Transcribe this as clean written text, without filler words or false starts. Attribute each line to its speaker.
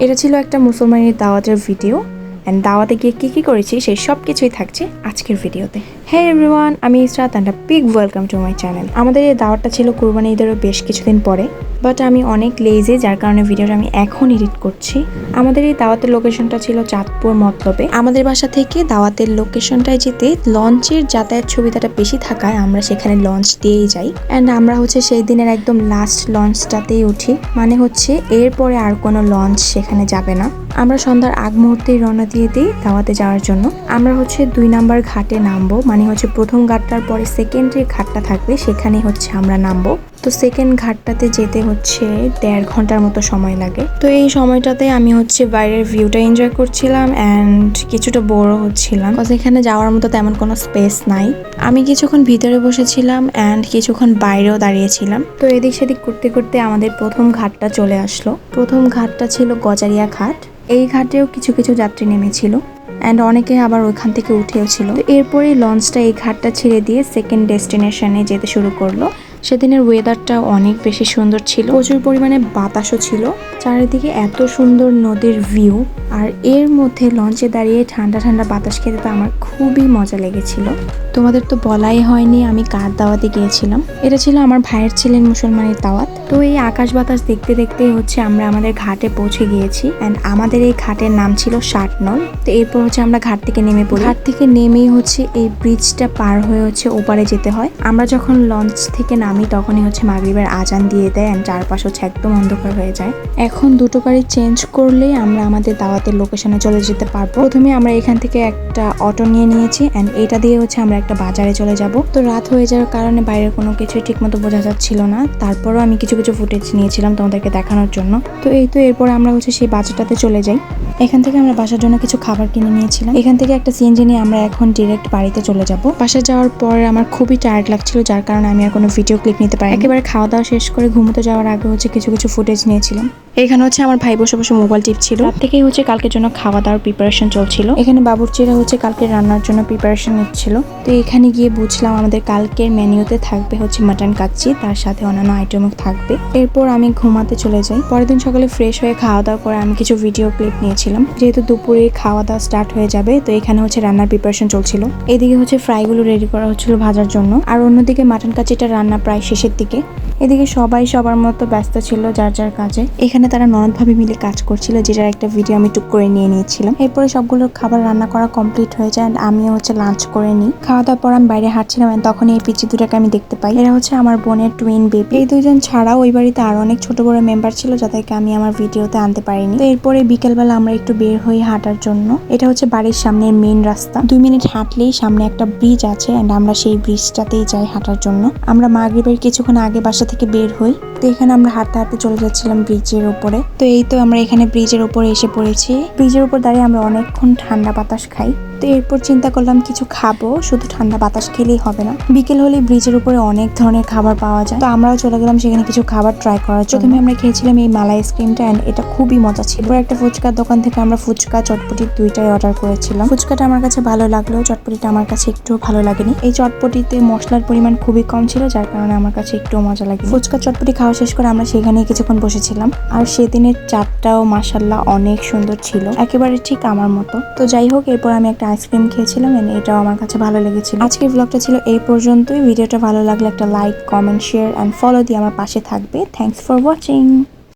Speaker 1: এটা ছিল একটা মুসলমানের দাওয়াতের ভিডিও অ্যান্ড দাওয়াতে গিয়ে কী করেছি সেই সব কিছুই থাকছে আজকের ভিডিওতে। হ্যাঁ এভরিওয়ান, আমি Israt and big welcome to my channel. আমাদের এই দাওয়াতটা ছিল কুরবানি ঈদেরও বেশ কিছুদিন পরে, বাট আমি অনেক লেজি যার কারণে ভিডিওটা আমি এখন এডিট করছি। আমাদের এই দাওয়াতের লোকেশনটা ছিল চাঁদপুর মতলবে। আমাদের বাসা থেকে দাওয়াতের লোকেশনটায় যেতে লঞ্চের যাতায়াত সুবিধাটা বেশি থাকায় আমরা সেখানে লঞ্চ দিয়েই যাই। অ্যান্ড আমরা সেই দিনের একদম লাস্ট লঞ্চটাতেই উঠি, মানে এরপরে আর কোনো লঞ্চ সেখানে যাবে না। আমরা সন্ধ্যার আগ মুহূর্তেই রওনা দিয়ে দিই দাওয়াতে যাওয়ার জন্য। আমরা 2 নাম্বার ঘাটে নামবো, মানে প্রথম ঘাটটার পরে সেকেন্ড যে ঘাটটা থাকবে সেখানে আমরা নামবো। তো সেকেন্ড ঘাটটাতে যেতে 1.5 ঘন্টার মতো সময় লাগে। তো এই সময়টাতে আমি বাইরের ভিউটা এনজয় করছিলাম অ্যান্ড কিছুটা বোরও হচ্ছিলাম, বিকজ এখানে যাওয়ার মতো তেমন কোনো স্পেস নাই। আমি কিছুক্ষণ ভিতরে বসেছিলাম অ্যান্ড কিছুক্ষণ বাইরেও দাঁড়িয়েছিলাম। তো এদিক সেদিক করতে করতে আমাদের প্রথম ঘাটটা চলে আসলো। প্রথম ঘাটটা ছিল গজারিয়া ঘাট। এই ঘাটেও কিছু কিছু যাত্রী নেমেছিল অ্যান্ড অনেকে আবার ওইখান থেকে উঠেও ছিল। তো এরপরেই লঞ্চটা এই ঘাটটা ছেড়ে দিয়ে সেকেন্ড ডেস্টিনেশনে যেতে শুরু করলো। সেদিনের ওয়েদারটা অনেক বেশি সুন্দর ছিল, প্রচুর পরিমাণে বাতাসও ছিল, চারিদিকে এত সুন্দর নদীর ভিউ, আর এর মধ্যে লঞ্চে দাঁড়িয়ে ঠান্ডা ঠান্ডা বাতাস খেতে তো আমার খুবই মজা লেগেছিল। তোমাদের তো বলাই হয়নি আমি কার দাওয়াতে গিয়েছিলাম। এটা ছিল আমার ভাইয়ের ছেলের মুসলমানের দাওয়াত। তো এই আকাশ বাতাস দেখতে দেখতে আমরা আমাদের ঘাটে পৌঁছে গিয়েছি অ্যান্ড আমাদের এই ঘাটের নাম ছিল 60 নল। তো এরপর আমরা ঘাট থেকে নেমে পড়ি। ঘাট থেকে নেমেই এই ব্রিজটা পার হয়ে ওপারে যেতে হয়। আমরা যখন লঞ্চ থেকে নামি তখনই মাগরিবের আজান দিয়ে দেয় অ্যান্ড চারপাশ একদম অন্ধকার হয়ে যায়। এখন দুটো গাড়ি চেঞ্জ করলেই আমরা আমাদের দাওয়াতের লোকেশনে চলে যেতে পারবো। প্রথমে আমরা এখান থেকে একটা অটো নিয়ে নিয়েছি অ্যান্ড এটা দিয়ে আমরা একটা বাজারে চলে যাব। তো রাত হয়ে যাওয়ার কারণে বাইরের কোনো কিছুই ঠিক মতো বোঝা যাচ্ছিল না, তারপরও আমি কিছু কিছু ফুটেজ নিয়েছিলাম তোমাদেরকে দেখানোর জন্য। তো এরপর আমরা সেই বাজারটাতে চলে যাই। এখান থেকে আমরা বাসার জন্য কিছু খাবার কিনে নিয়েছিলাম। এখান থেকে একটা সিএনজি নিয়ে আমরা এখন ডিরেক্ট বাড়িতে চলে যাব। বাসা যাওয়ার পর আমার খুবই টায়ার্ড লাগছিল, যার কারণে আমি আর কোনো ভিডিও ক্লিপ নিতে পারি। একেবারে খাওয়া দাওয়া শেষ করে ঘুমোতে যাওয়ার আগে কিছু কিছু ফুটেজ নিয়েছিলাম। এখানে আমার ভাই বসে বসে মোবাইল টিপছিল। রাত থেকেই কালকের জন্য খাওয়া দাওয়ার প্রিপারেশন চলছিল। এখানে বাবুর্চিরা কালকে রান্নার জন্য প্রিপারেশন নিচ্ছিল। তো এখানে গিয়ে বুঝলাম আমাদের কালকের মেনুতে থাকবে মাটন কাচ্চি, তার সাথে অন্যান্য আইটেমও থাকবে। এরপর আমি ঘুমাতে চলে যাই। পরের দিন সকালে ফ্রেশ হয়ে খাওয়া দাওয়া করে আমি কিছু ভিডিও ক্লিপ নিয়েছিলাম। যেহেতু দুপুরে খাওয়া দাওয়া স্টার্ট হয়ে যাবে, তো এখানে রান্নার প্রিপারেশন চলছিল। এদিকে ফ্রাইগুলো রেডি করা হচ্ছিল ভাজার জন্য, আর অন্যদিকে মাটন কাচ্চিটা রান্না প্রায় শেষের দিকে। এদিকে সবাই সবার মতো ব্যস্ত ছিল যার যার কাজে। এখানে তারা ননদ ভাবি মিলে কাজ করছিল, যেটার একটা ভিডিও আমি টুক করে নিয়ে নিয়েছিলাম। এরপরে সবগুলো খাবার রান্না করা কমপ্লিট হয়ে যায়। আমিও লাঞ্চ করে নিই। খাওয়া দাওয়ার পর আমি বাইরে হাঁটছিলাম, তখন এই পিচি দুটাকে আমি দেখতে পাই। এরা আমার বোনের টুইন বেবি। এই দুজন ছাড়াও ওই বাড়িতে আরো অনেক ছোট বড় মেম্বার ছিল, যাদেরকে আমি আমার ভিডিওতে আনতে পারিনি। তো এরপরে বিকেলবেলা আমরা একটু বের হই হাঁটার জন্য। এটা বাড়ির সামনের মেইন রাস্তা। 2 মিনিট হাঁটলেই সামনে একটা ব্রিজ আছে অ্যান্ড আমরা সেই ব্রিজটাতেই যাই হাঁটার জন্য। আমরা মাগরিবের কিছুক্ষণ আগে বাসা থেকে বের হই। তো এখানে আমরা হাঁটতে হাঁটতে চলে যাচ্ছিলাম ব্রিজের উপরে। তো আমরা এখানে ব্রিজের উপরে এসে পড়েছি। ব্রিজের উপর দাঁড়িয়ে আমরা অনেকক্ষণ ঠান্ডা বাতাস খাই। তো এরপর চিন্তা করলাম কিছু খাবো, শুধু ঠান্ডা বাতাস খেলেই হবে না। বিকেল হলে ব্রিজের উপরে অনেক ধরনের খাবার পাওয়া যায়। তো আমরাও চলে গেলাম সেখানে কিছু খাবার ট্রাই করার জন্য। প্রথমে আমরা খেয়েছিলাম এই মালাই আইসক্রিমটা অ্যান্ড এটা খুবই মজা ছিল। একটা ফুচকার দোকান থেকে আমরা ফুচকা চটপটি দুইটাই অর্ডার করেছিলাম। ফুচকাটা আমার কাছে ভালো লাগলেও চটপটিটা আমার কাছে একটু ভালো লাগেনি। এই চটপটিতে মশলার পরিমাণ খুবই কম ছিল, যার কারণে আমার কাছে একটু মজা লাগে। ফুচকা চটপটি খাওয়া শেষ করে আমরা সেখানে কিছুক্ষণ বসেছিলাম। আর সেদিনের চাটটাও মাশাআল্লাহ অনেক সুন্দর ছিল, একেবারে ঠিক আমার মতো। তো যাই হোক, এরপর আমি একটা আইসক্রিম খেয়েছিলাম, এটাও আমার কাছে ভালো লেগেছিল। আজকের ব্লগটা ছিল এই পর্যন্তই। ভিডিওটা ভালো লাগলে একটা like, comment, share and follow দিয়ে আমার পাশে থাকবে। Thanks for watching.